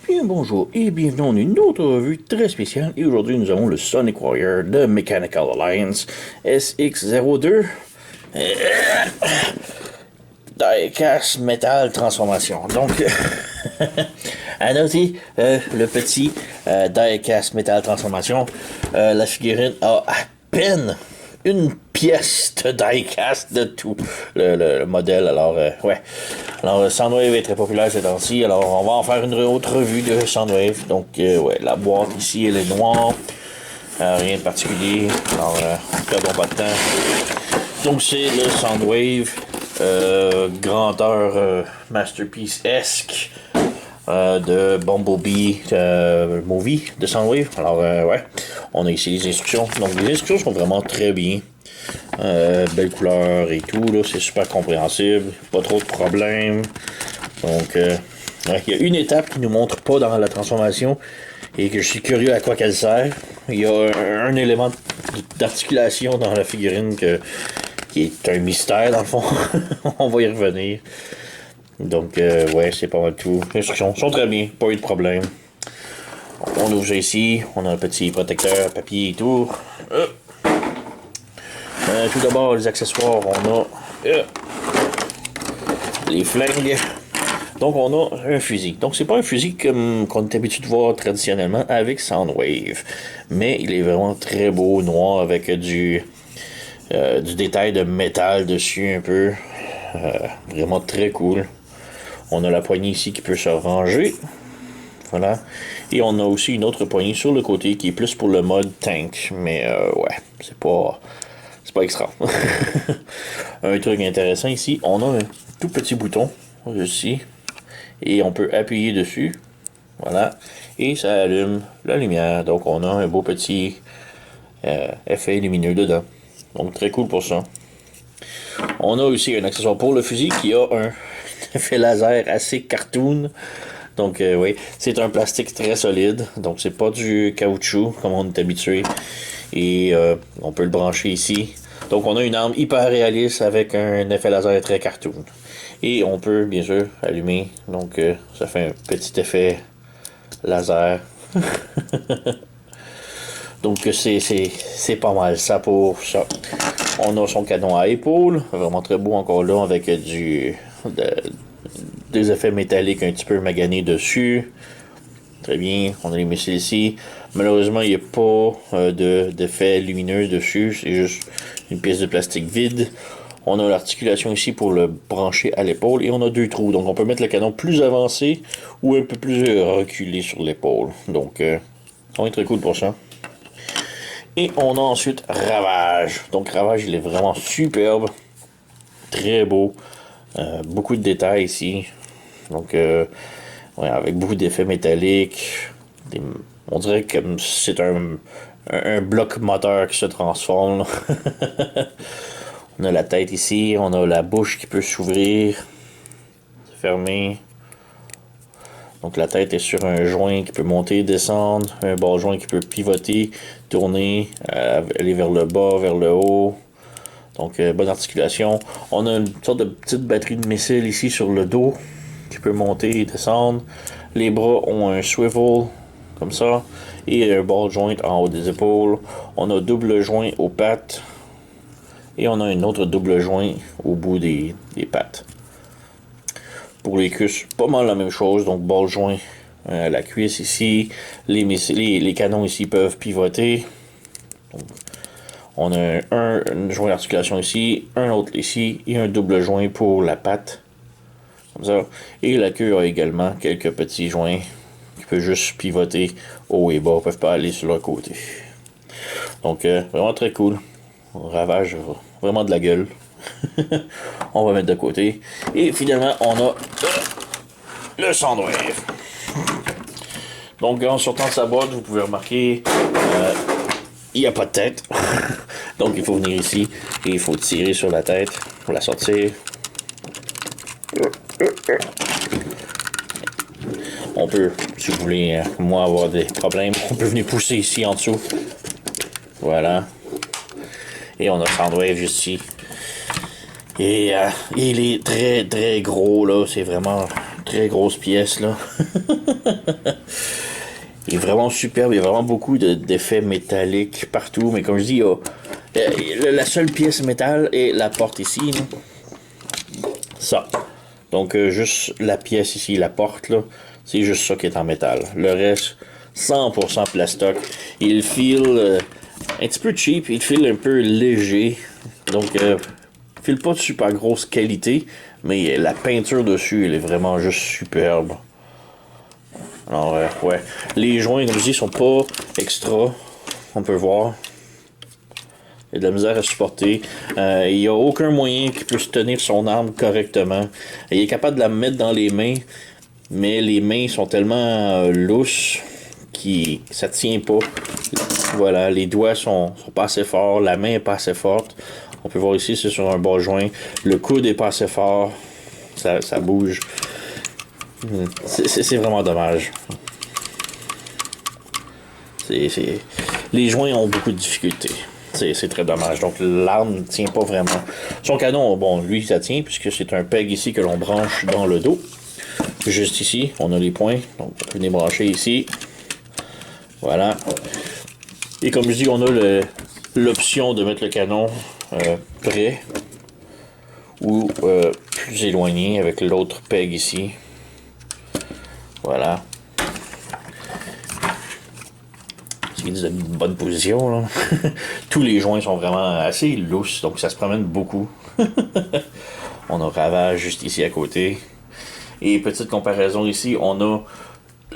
Bien bonjour et bienvenue dans une autre revue très spéciale. Et aujourd'hui, nous avons le Sonic Warrior de Mechanical Alliance SX02 Diecast Metal Transformation. Donc, à noter, le petit Diecast Metal Transformation, la figurine a à peine une pièce de diecast de tout le modèle. Alors, ouais. Alors, Soundwave est très populaire ces temps-ci. Alors, on va en faire une autre revue de Soundwave. Donc, ouais, la boîte ici, elle est noire. Rien de particulier. Alors, perdons pas de temps. Donc, c'est le Soundwave. Grandeur Masterpiece-esque. De Bumblebee Movie de Soundwave. Alors, ouais, on a ici les instructions. Donc, les instructions sont vraiment très bien. Belle couleur et tout, là, c'est super compréhensible. Pas trop de problèmes. Donc, ouais, il y a une étape qui nous montre pas dans la transformation et que je suis curieux à quoi qu'elle sert. Il y a un élément d'articulation dans la figurine qui est un mystère, dans le fond. On va y revenir. Donc, ouais, c'est pas mal tout. Les instructions sont très bien, pas eu de problème. On ouvre ça ici, on a un petit protecteur papier et tout. Tout d'abord, les accessoires, on a les flingues. Donc, on a un fusil. Donc, c'est pas un fusil comme qu'on est habitué de voir traditionnellement avec Soundwave. Mais il est vraiment très beau, noir, avec du détail de métal dessus un peu. Vraiment très cool. On a la poignée ici qui peut se ranger. Voilà. Et on a aussi une autre poignée sur le côté qui est plus pour le mode tank. Mais ouais, c'est pas extra. Un truc intéressant ici, on a un tout petit bouton ici. Et on peut appuyer dessus. Voilà. Et ça allume la lumière. Donc on a un beau petit effet lumineux dedans. Donc très cool pour ça. On a aussi un accessoire pour le fusil qui a un effet laser assez cartoon. Donc oui, c'est un plastique très solide. Donc c'est pas du caoutchouc comme on est habitué. Et on peut le brancher ici. Donc on a une arme hyper réaliste avec un effet laser très cartoon. Et on peut bien sûr allumer. Donc ça fait un petit effet laser. Donc c'est pas mal ça pour ça. On a son canon à épaule. Vraiment très beau encore là avec des effets métalliques un petit peu maganés dessus. Très bien, on a les missiles ici. Malheureusement, il n'y a pas d'effet lumineux dessus. C'est juste une pièce de plastique vide. On a l'articulation ici pour le brancher à l'épaule. Et on a deux trous. Donc, on peut mettre le canon plus avancé ou un peu plus reculé sur l'épaule. Donc, ça va être très cool pour ça. Et on a ensuite Ravage. Donc, Ravage, il est vraiment superbe. Très beau. Beaucoup de détails ici. Donc, ouais, avec beaucoup d'effets métalliques. On dirait que c'est un bloc moteur qui se transforme. On a la tête ici. On a la bouche qui peut s'ouvrir. Fermer. Donc la tête est sur un joint qui peut monter, descendre. Un ball joint qui peut pivoter, tourner, aller vers le bas, vers le haut. Donc bonne articulation. On a une sorte de petite batterie de missiles ici sur le dos qui peut monter et descendre. Les bras ont un swivel comme ça et un ball joint en haut des épaules. On a double joint aux pattes et on a un autre double joint au bout des pattes. Pour les cuisses, pas mal la même chose. Donc ball joint à la cuisse ici. Les canons ici peuvent pivoter. Donc, on a un joint d'articulation ici, un autre ici et un double joint pour la patte. Comme ça. Et la queue a également quelques petits joints qui peuvent juste pivoter haut et bas, ne peuvent pas aller sur leur côté. Donc vraiment très cool. Ravage vraiment de la gueule. On va mettre de côté. Et finalement, on a le Soundwave. Donc en sortant de sa boîte, vous pouvez remarquer il n'y a pas de tête. Donc il faut venir ici et il faut tirer sur la tête pour la sortir. On peut, si vous voulez, moi avoir des problèmes, on peut venir pousser ici en dessous. Voilà. Et on a Soundwave juste ici. Et il est très très gros là, c'est vraiment très grosse pièce, là. Il est vraiment superbe, il y a vraiment beaucoup d'effets métalliques partout, mais comme je dis, la seule pièce métal est la porte ici, là. Ça. Donc, juste la pièce ici, la porte, là, c'est juste ça qui est en métal. Le reste, 100% plastoc. Il feel un petit peu cheap, il feel un peu léger. Donc, il feel pas de super grosse qualité, mais la peinture dessus, elle est vraiment juste superbe. Alors, ouais. Les joints, comme je dis, sont pas extra. On peut voir. Il y a de la misère à supporter. Il n'y a aucun moyen qu'il puisse tenir son arme correctement. Il est capable de la mettre dans les mains, mais les mains sont tellement lousses que ça tient pas. Voilà, les doigts sont pas assez forts, la main est pas assez forte. On peut voir ici, c'est sur un bas joint. Le coude est pas assez fort. Ça bouge. C'est vraiment dommage. Les joints ont beaucoup de difficultés. C'est très dommage. Donc l'arme ne tient pas vraiment. Son canon, bon, lui, ça tient, puisque c'est un peg ici que l'on branche dans le dos. Juste ici, on a les points. Donc on peut les brancher ici. Voilà. Et comme je dis, on a l'option de mettre le canon près ou plus éloigné avec l'autre peg ici. Voilà. C'est une bonne position, là. Tous les joints sont vraiment assez lousses, donc ça se promène beaucoup. On a Ravage juste ici à côté. Et petite comparaison ici, on a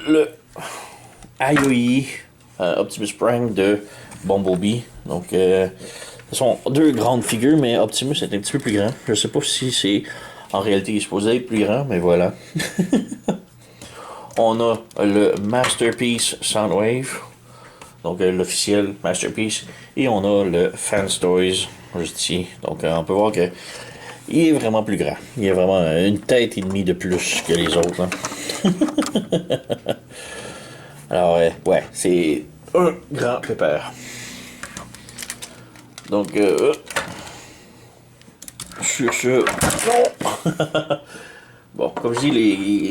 le IOI Optimus Prime de Bumblebee. Donc, ce sont deux grandes figures, mais Optimus est un petit peu plus grand. Je sais pas si c'est en réalité il est supposé être plus grand, mais voilà. On a le Masterpiece Soundwave. Donc l'officiel Masterpiece. Et on a le Fans Toys juste ici. Donc on peut voir que il est vraiment plus grand. Il a vraiment une tête et demie de plus que les autres. Hein. Alors ouais, c'est un grand pépère. Donc sur ce... Non! Bon, comme je dis,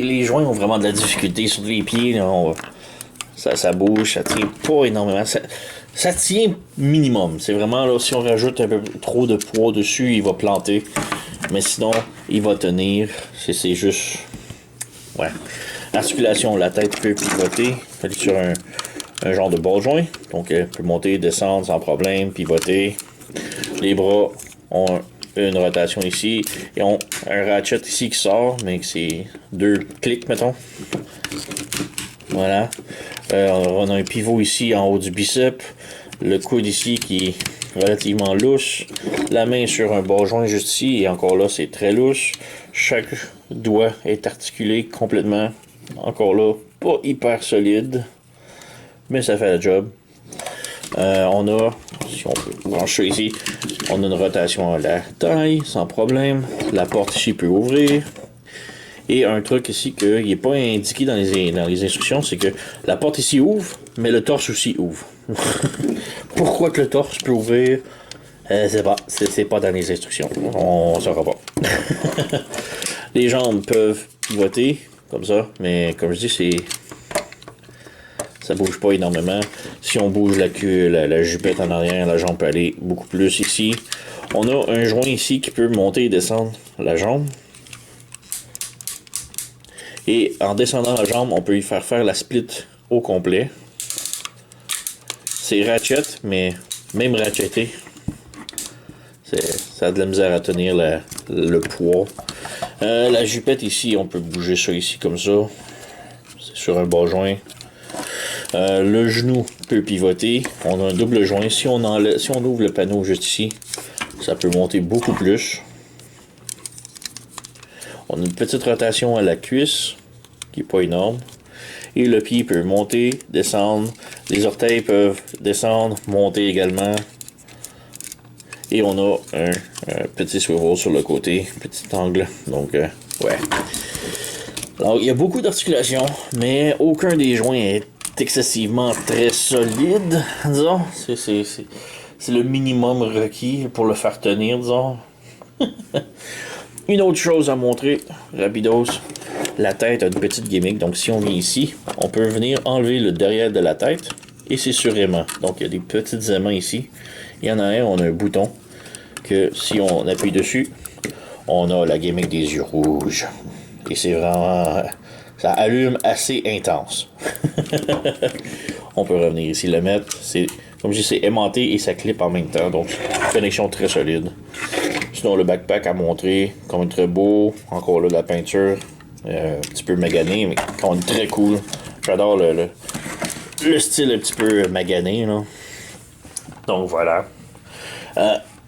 les joints ont vraiment de la difficulté sur les pieds. Là, ça bouge, ça tient pas énormément. Ça tient minimum. C'est vraiment là, si on rajoute un peu trop de poids dessus, il va planter. Mais sinon, il va tenir. C'est juste. Ouais. Articulation, la tête peut pivoter. Sur un genre de ball joint. Donc, elle peut monter, descendre sans problème, pivoter. Les bras ont une rotation ici. Et ont un ratchet ici qui sort, mais c'est 2 clics, mettons. Voilà. On a un pivot ici en haut du bicep. Le coude ici qui est relativement lousse. La main sur un bas joint juste ici. Et encore là, c'est très lousse. Chaque doigt est articulé complètement. Encore là, pas hyper solide. Mais ça fait le job. On a, si on peut brancher ici, on a une rotation à la taille, sans problème. La porte ici peut ouvrir. Et un truc ici qui n'est pas indiqué dans les instructions, c'est que la porte ici ouvre, mais le torse aussi ouvre. Pourquoi que le torse peut ouvrir? C'est pas dans les instructions. On saura pas. Les jambes peuvent pivoter, comme ça, mais comme je dis, ça bouge pas énormément. Si on bouge la jupette en arrière, la jambe peut aller beaucoup plus ici. On a un joint ici qui peut monter et descendre la jambe. Et en descendant la jambe, on peut y faire la split au complet. C'est ratchet, mais même ratcheté, ça a de la misère à tenir le poids. La jupette ici, on peut bouger ça ici comme ça. C'est sur un bas joint. Le genou peut pivoter. On a un double joint. Si on ouvre le panneau juste ici, ça peut monter beaucoup plus. On a une petite rotation à la cuisse, qui n'est pas énorme. Et le pied peut monter, descendre. Les orteils peuvent descendre, monter également. Et on a un petit swivel sur le côté, petit angle. Donc, ouais. Alors, il y a beaucoup d'articulations, mais aucun des joints est excessivement très solide, disons. C'est le minimum requis pour le faire tenir, disons. Une autre chose à montrer, rapidos. La tête a une petite gimmick, donc si on vient ici, on peut venir enlever le derrière de la tête, et c'est sur aimant. Donc il y a des petites aimants ici. Il y en a un, on a un bouton, que si on appuie dessus, on a la gimmick des yeux rouges. Et c'est vraiment... ça allume assez intense. On peut revenir ici le mettre. C'est, comme je dis, c'est aimanté et ça clip en même temps. Donc, connexion très solide. Sinon, le backpack à montrer, quand même très beau. Encore là, de la peinture. Un petit peu magané, mais quand même très cool. J'adore le style un petit peu magané, là. Donc, voilà.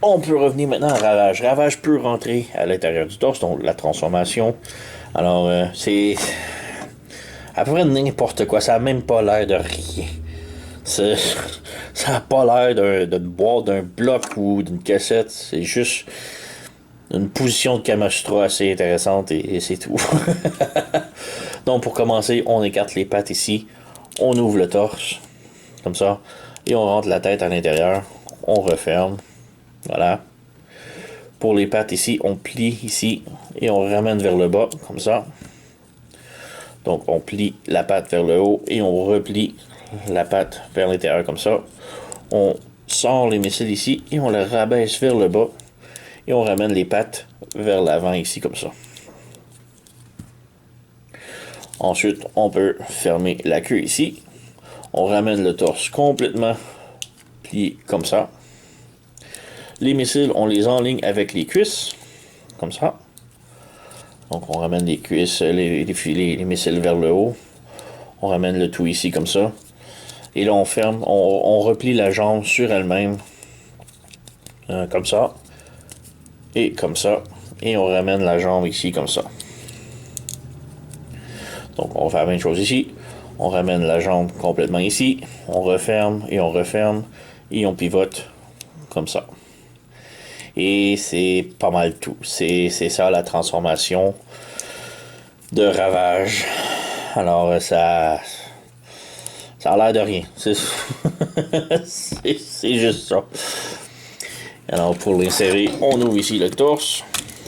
On peut revenir maintenant à Ravage. Ravage peut rentrer à l'intérieur du torse, donc la transformation. Alors, c'est à peu près n'importe quoi. Ça n'a même pas l'air de rien. Ça n'a pas l'air d'une boîte, d'un bloc ou d'une cassette. C'est juste une position de Kamastra assez intéressante et c'est tout. Donc, pour commencer, on écarte les pattes ici. On ouvre le torse, comme ça. Et on rentre la tête à l'intérieur. On referme. Voilà. Pour les pattes ici, on plie ici et on ramène vers le bas, comme ça. Donc on plie la patte vers le haut et on replie la patte vers l'intérieur, comme ça. On sort les missiles ici et on les rabaisse vers le bas. Et on ramène les pattes vers l'avant ici, comme ça. Ensuite, on peut fermer la queue ici. On ramène le torse complètement plié, comme ça. Les missiles, on les enligne avec les cuisses, comme ça. Donc on ramène les cuisses, les missiles vers le haut. On ramène le tout ici, comme ça. Et là, on ferme, on replie la jambe sur elle-même, comme ça. Et comme ça. Et on ramène la jambe ici, comme ça. Donc on fait la même chose ici. On ramène la jambe complètement ici. On referme et on referme. Et on pivote, comme ça. Et c'est pas mal tout. C'est ça la transformation de Ravage. Alors ça a l'air de rien. C'est juste ça. Alors pour l'insérer, on ouvre ici le torse.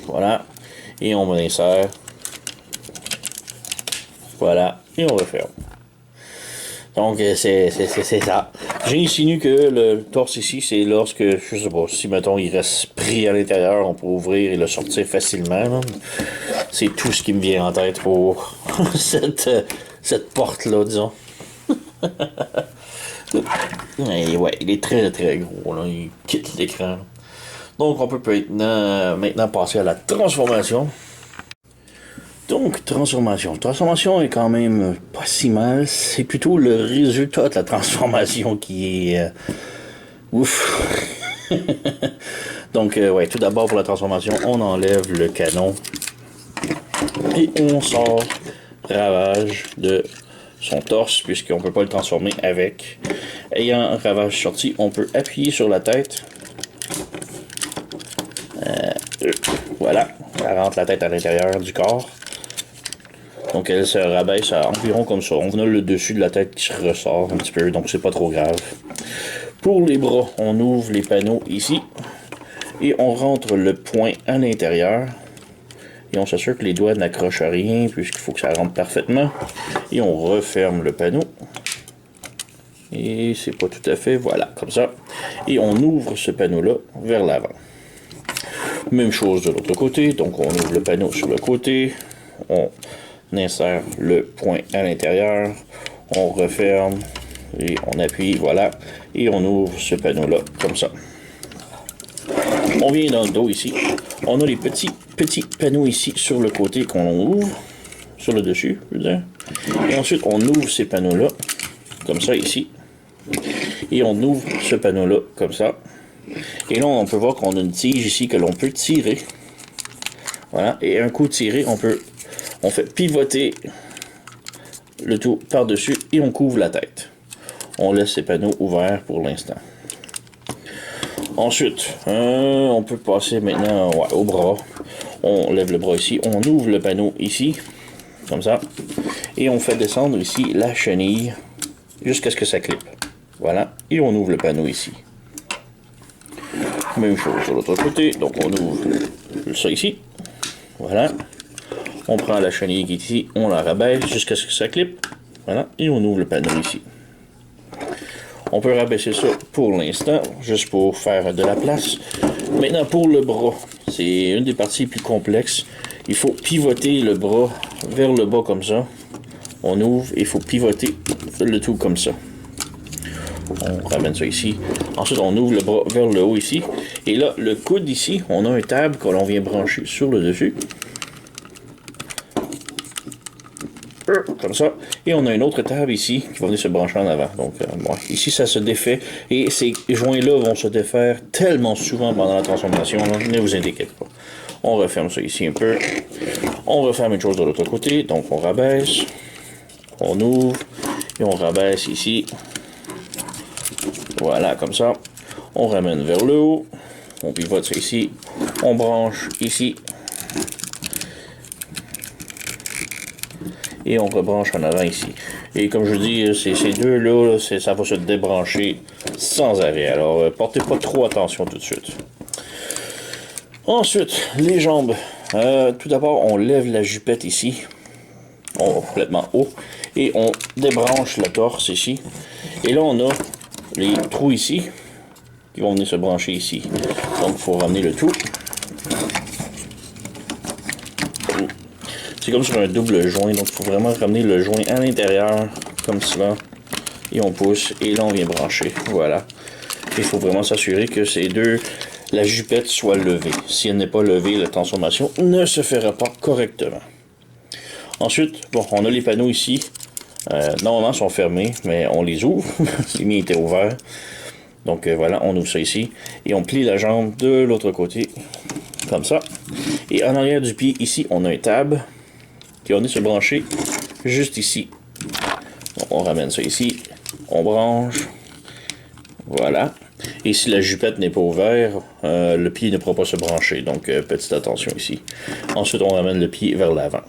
Voilà. Et on l'insère. Voilà. Et on referme. Donc, c'est ça. J'insinue que le torse ici, c'est lorsque, je sais pas, si, mettons, il reste pris à l'intérieur, on peut ouvrir et le sortir facilement. C'est tout ce qui me vient en tête pour cette porte-là, disons. Et ouais, il est très, très gros, là. Il quitte l'écran. Donc, on peut maintenant passer à la transformation. Donc, transformation. Transformation est quand même pas si mal. C'est plutôt le résultat de la transformation qui est... ouf. Donc, ouais, tout d'abord pour la transformation, on enlève le canon. Et on sort Ravage de son torse, puisqu'on ne peut pas le transformer avec. Ayant Ravage sorti, on peut appuyer sur la tête. Voilà, ça rentre la tête à l'intérieur du corps. Donc elle se rabaisse à environ comme ça. On a le dessus de la tête qui se ressort un petit peu, donc c'est pas trop grave. Pour les bras, on ouvre les panneaux ici. Et on rentre le poing à l'intérieur. Et on s'assure que les doigts n'accrochent à rien, puisqu'il faut que ça rentre parfaitement. Et on referme le panneau. Et c'est pas tout à fait, voilà, comme ça. Et on ouvre ce panneau-là vers l'avant. Même chose de l'autre côté, donc on ouvre le panneau sur le côté. On insère le point à l'intérieur, on referme et on appuie, voilà, et on ouvre ce panneau-là, comme ça. On vient dans le dos ici, on a les petits panneaux ici sur le côté qu'on ouvre, sur le dessus, je veux dire. Et ensuite, on ouvre ces panneaux-là, comme ça ici, et on ouvre ce panneau-là, comme ça. Et là, on peut voir qu'on a une tige ici que l'on peut tirer. Voilà, et un coup tiré, on fait pivoter le tout par-dessus et on couvre la tête. On laisse ces panneaux ouverts pour l'instant. Ensuite, on peut passer maintenant au bras. On lève le bras ici, on ouvre le panneau ici, comme ça, et on fait descendre ici la chenille jusqu'à ce que ça clippe. Voilà, et on ouvre le panneau ici. Même chose de l'autre côté, donc on ouvre ça ici. Voilà. On prend la chenille qui est ici, on la rabaisse jusqu'à ce que ça clippe. Voilà, et on ouvre le panneau ici. On peut rabaisser ça pour l'instant, juste pour faire de la place. Maintenant, pour le bras, c'est une des parties les plus complexes. Il faut pivoter le bras vers le bas comme ça. On ouvre et il faut pivoter le tout comme ça. On ramène ça ici. Ensuite, on ouvre le bras vers le haut ici. Et là, le coude ici, on a un table que l'on vient brancher sur le dessus. Comme ça. Et on a une autre table ici qui va venir se brancher en avant. Donc, bon, ici, ça se défait. Et ces joints-là vont se défaire tellement souvent pendant la transformation. Là, ne vous inquiétez pas. On referme ça ici un peu. On referme une chose de l'autre côté. Donc, on rabaisse. On ouvre. Et on rabaisse ici. Voilà, comme ça. On ramène vers le haut. On pivote ça ici. On branche ici. Et on rebranche en avant ici. Et comme je dis, ces deux-là, ça va se débrancher sans arrêt. Alors, portez pas trop attention tout de suite. Ensuite, les jambes. Tout d'abord, on lève la jupette ici. Complètement haut. Et on débranche la torse ici. Et là, on a les trous ici qui vont venir se brancher ici. Donc, il faut ramener le tout. C'est comme sur un double joint, donc il faut vraiment ramener le joint à l'intérieur, comme cela. Et on pousse, et là on vient brancher. Voilà. Il faut vraiment s'assurer que ces deux, la jupette soit levée. Si elle n'est pas levée, la transformation ne se fera pas correctement. Ensuite, bon, on a les panneaux ici. Normalement, ils sont fermés, mais on les ouvre. Les miens étaient ouverts. Donc voilà, on ouvre ça ici. Et on plie la jambe de l'autre côté, comme ça. Et en arrière du pied, ici, on a un tab qui va venir se brancher juste ici. Donc, on ramène ça ici, on branche, voilà. Et si la jupette n'est pas ouverte, le pied ne pourra pas se brancher, donc petite attention ici. Ensuite, on ramène le pied vers l'avant.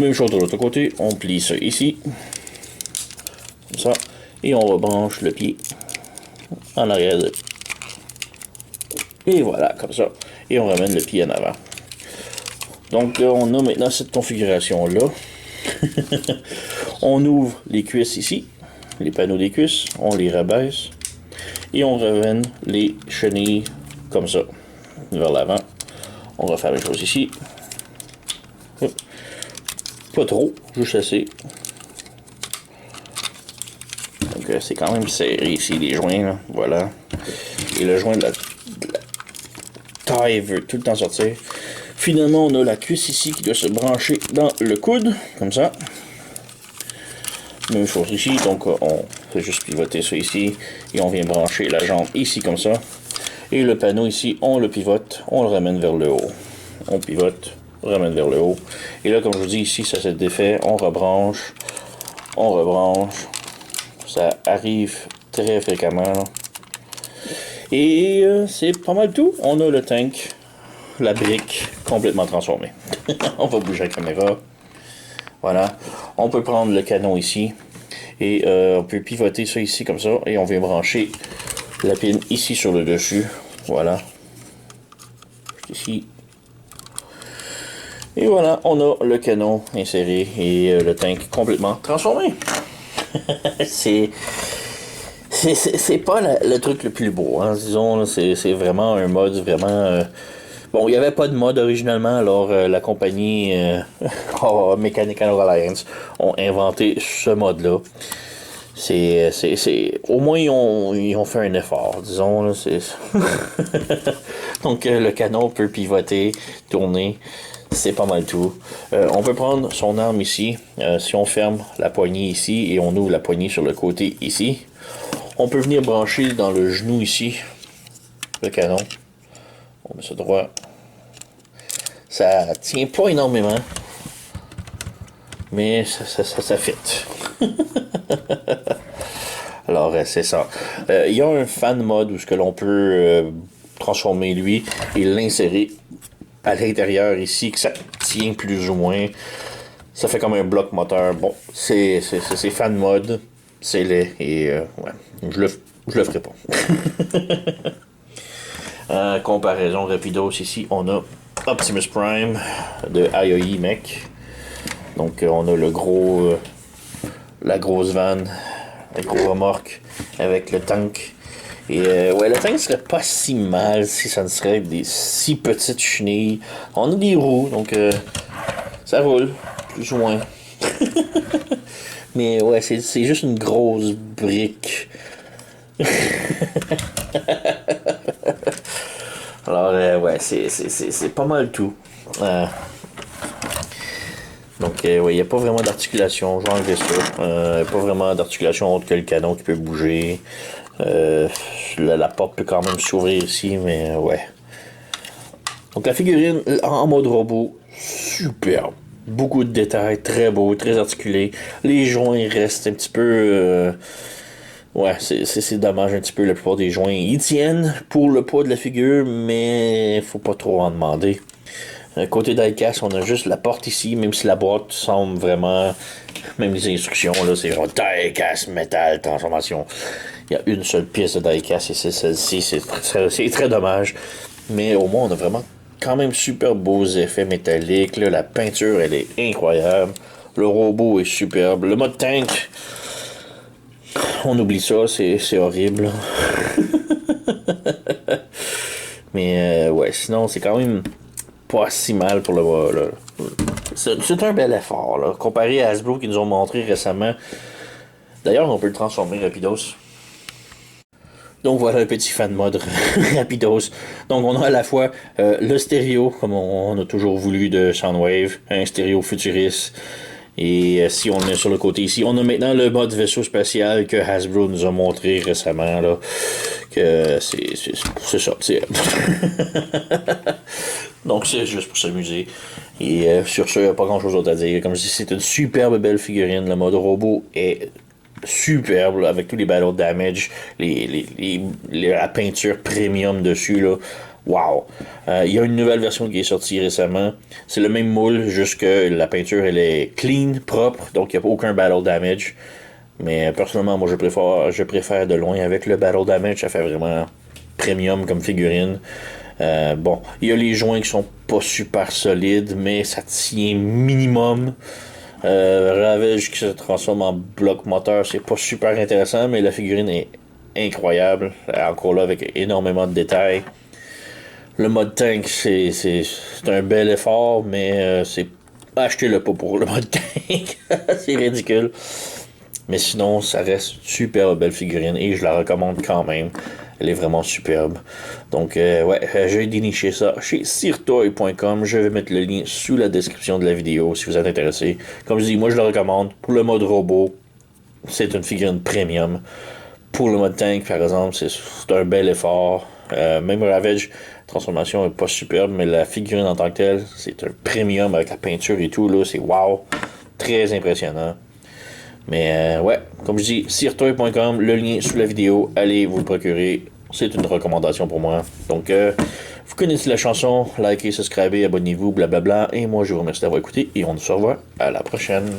Même chose de l'autre côté, on plie ça ici, comme ça, et on rebranche le pied en arrière. Et voilà, comme ça, et on ramène le pied en avant. Donc, on a maintenant cette configuration-là. On ouvre les cuisses ici, les panneaux des cuisses, on les rabaisse, et on ramène les chenilles comme ça, vers l'avant. On va faire la même chose ici. Pas trop, juste assez. Donc, c'est quand même serré ici, les joints, là. Voilà. Et le joint de la taille veut tout le temps sortir. Finalement, on a la cuisse ici qui doit se brancher dans le coude, comme ça. Même chose ici, donc on fait juste pivoter ça ici, et on vient brancher la jambe ici, comme ça. Et le panneau ici, on le pivote, on le ramène vers le haut. On pivote, on ramène vers le haut. Et là, comme je vous dis, ici, ça se défait, on rebranche, on rebranche. Ça arrive très fréquemment, là. Et c'est pas mal tout. On a le tank, la brique complètement transformée. On va bouger la caméra. Voilà. On peut prendre le canon ici. Et on peut pivoter ça ici comme ça. Et on vient brancher la pine ici sur le dessus. Voilà. Ici. Et voilà, on a le canon inséré et le tank complètement transformé. C'est pas le truc le plus beau, hein, disons. C'est vraiment un mode vraiment... Bon, il n'y avait pas de mode originalement, alors la compagnie Mechanical Alliance ont inventé ce mode-là. Au moins, ils ont fait un effort, disons. Là, Donc, le canon peut pivoter, tourner. C'est pas mal tout. On peut prendre son arme ici. Si on ferme la poignée ici et on ouvre la poignée sur le côté ici, on peut venir brancher dans le genou ici le canon. On met ça droit. Ça tient pas énormément, mais ça fit. Alors, c'est ça. Il y a un fan mode où ce que l'on peut transformer lui et l'insérer à l'intérieur ici, que ça tient plus ou moins. Ça fait comme un bloc moteur. Bon, c'est fan mode. C'est laid. Et ouais, je le ferai pas. Comparaison rapidos ici, on a Optimus Prime de IOI mec. Donc on a le gros, la grosse vanne, la grosse remorque avec le tank. Et ouais, le tank serait pas si mal si ça ne serait des si petites chenilles. On a des roues, donc ça roule, plus ou moins. Mais ouais, c'est juste une grosse brique. Alors ouais, c'est pas mal tout. Donc ouais, il n'y a pas vraiment d'articulation, je vais enlever ça. Pas vraiment d'articulation autre que le canon qui peut bouger. La porte peut quand même s'ouvrir ici, mais ouais. Donc la figurine en mode robot, superbe. Beaucoup de détails, très beau, très articulé. Les joints restent un petit peu... ouais, c'est dommage un petit peu, la plupart des joints. Ils tiennent pour le poids de la figure, mais faut pas trop en demander. Côté diecast, on a juste la porte ici, même si la boîte semble vraiment... Même les instructions, là, c'est genre diecast, métal, transformation. Il y a une seule pièce de diecast et c'est celle-ci. C'est très dommage. Mais au moins, on a vraiment quand même super beaux effets métalliques. Là. La peinture, elle est incroyable. Le robot est superbe. Le mode tank, on oublie ça, c'est horrible. Mais ouais, sinon, c'est quand même pas si mal pour le c'est un bel effort, là. Comparé à Hasbro qui nous ont montré récemment. D'ailleurs, on peut le transformer rapidos. Donc voilà un petit fan mode rapidos. Donc on a à la fois le stéréo, comme on a toujours voulu de Soundwave, un stéréo futuriste. Et si on le met sur le côté ici, on a maintenant le mode vaisseau spatial que Hasbro nous a montré récemment. Là, que c'est ça. Donc c'est juste pour s'amuser. Et sur ce, pas grand chose d'autre à dire. Comme je dis, c'est une superbe belle figurine. Le mode robot est superbe là, avec tous les battle damage, la peinture premium dessus là. Wow! Il y a une nouvelle version qui est sortie récemment. C'est le même moule, juste que la peinture elle est clean, propre, donc il n'y a aucun battle damage. Mais personnellement, moi je préfère de loin avec le battle damage, ça fait vraiment premium comme figurine. Bon, il y a les joints qui sont pas super solides, mais ça tient minimum. Ravage qui se transforme en bloc moteur, c'est pas super intéressant, mais la figurine est incroyable. Encore là, avec énormément de détails. Le mode tank, c'est un bel effort, mais c'est achetez-le pas pour le mode tank. C'est ridicule. Mais sinon, ça reste une super belle figurine et je la recommande quand même. Elle est vraiment superbe. Donc, ouais, j'ai déniché ça chez sirtoy.com. Je vais mettre le lien sous la description de la vidéo si vous êtes intéressé. Comme je dis, moi je le recommande. Pour le mode robot, c'est une figurine premium. Pour le mode tank, par exemple, c'est un bel effort. Même Ravage, transformation est pas superbe, mais la figurine en tant que telle, c'est un premium avec la peinture et tout. Là, c'est wow. Très impressionnant. Mais ouais, comme je dis, sirtoy.com, le lien sous la vidéo, allez vous le procurer. C'est une recommandation pour moi. Donc, vous connaissez la chanson, likez, subscribez, abonnez-vous, blablabla. Et moi, je vous remercie d'avoir écouté et on se revoit à la prochaine.